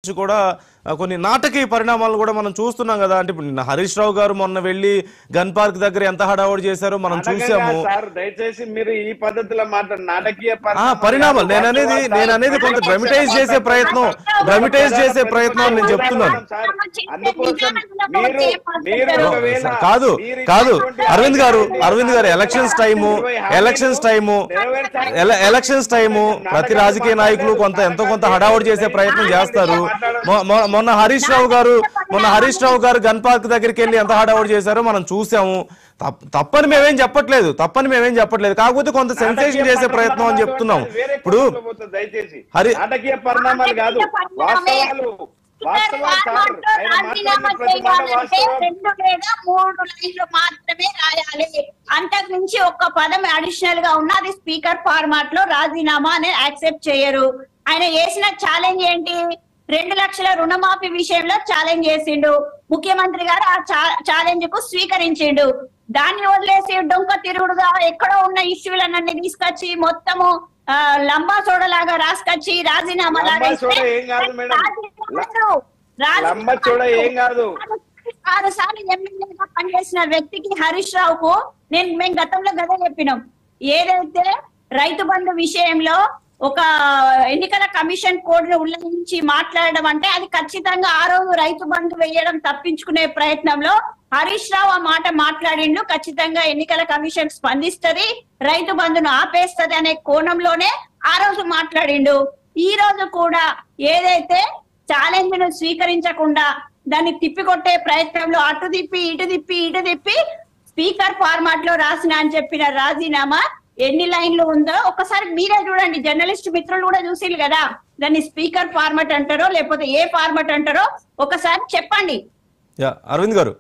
కూడా కొన్ని నాటకీయ పరిణామాలు కూడా మనం చూస్తున్నాం కదా. అంటే ఇప్పుడు హరీష్ రావు గారు మొన్న వెళ్ళి గన్ పార్క్ దగ్గర ఎంత హడావుడి చేశారో మనం చూసాము. దయచేసి మీరు ఈ పద్ధతిలో నాటకీయ పరిణామాలు నేననేది కొంత డ్రమటైజ్ చేసే ప్రయత్నం నేను చెప్తున్నాను. కాదు కాదు అరవింద్ గారు ఎలక్షన్స్ టైము ప్రతి రాజకీయ నాయకులు ఎంతో కొంత హడావుడి చేసే ప్రయత్నం చేస్తారు. మొన్న హరీష్ రావు గారు గన్ పార్క్ దగ్గరికి వెళ్ళి ఎంత హడావుడి చేశారో మనం చూసాము. తప్పని మేమేం చెప్పట్లేదు, కాకపోతే కొంత సెన్సేషన్ చేసే ప్రయత్నం అని చెప్తున్నాం. ఇప్పుడు నాటకీయ పరిణామాలు కాదు, వాస్తవాలు. 2 లేదా 3 లైన్లు మాత్రమే రాయాలి. అంతకు మించి ఒక్క పదం అడిషనల్ గా ఉన్నది స్పీకర్ ఫార్మాట్ లో రాజీనామా అని యాక్సెప్ట్ చేయరు. ఆయన చేసిన ఛాలెంజ్ ఏంటి? 2 లక్షల రుణమాఫీ విషయంలో ఛాలెంజ్ చేసిండు. ముఖ్యమంత్రి గారు ఆ ఛాలెంజ్ కు స్వీకరించిండు. దాన్ని వదిలేసి డొంక తిరుగుడుగా ఎక్కడో ఉన్న ఇష్యూలన్నీ తీసుకొచ్చి మొత్తము లంబా సోడలాగా రాసుకొచ్చి రాజీనామా లాగా 6 సార్లు ఎమ్మెల్యేగా పనిచేసిన వ్యక్తికి హరీష్ రావుకు మేము గతంలో గదే చెప్పినాం. ఏదైతే రైతు బంధు విషయంలో ఒక ఎన్నికల కమిషన్ కోడ్ ను ఉల్లంఘించి మాట్లాడడం అంటే అది ఖచ్చితంగా ఆ రోజు రైతు బంధు వేయడం తప్పించుకునే ప్రయత్నంలో హరీష్ రావు ఆ మాట మాట్లాడిండు. ఖచ్చితంగా ఎన్నికల కమిషన్ స్పందిస్తది, రైతు బంధును ఆపేస్తది అనే కోణంలోనే ఆ రోజు మాట్లాడిండు. ఈ రోజు కూడా ఏదైతే ఛాలెంజ్ ను స్వీకరించకుండా దాన్ని తిప్పికొట్టే ప్రయత్నంలో అటు తిప్పి స్పీకర్ ఫార్మాట్ లో రాసిన అని చెప్పిన రాజీనామా ఎన్ని లైన్లు ఉందో ఒకసారి మీరే చూడండి. జర్నలిస్ట్ మిత్రులు కూడా చూసిరు కదా, దాన్ని స్పీకర్ ఫార్మాట్ అంటారో లేకపోతే ఏ ఫార్మాట్ అంటారో ఒకసారి చెప్పండి. అరవింద్ గారు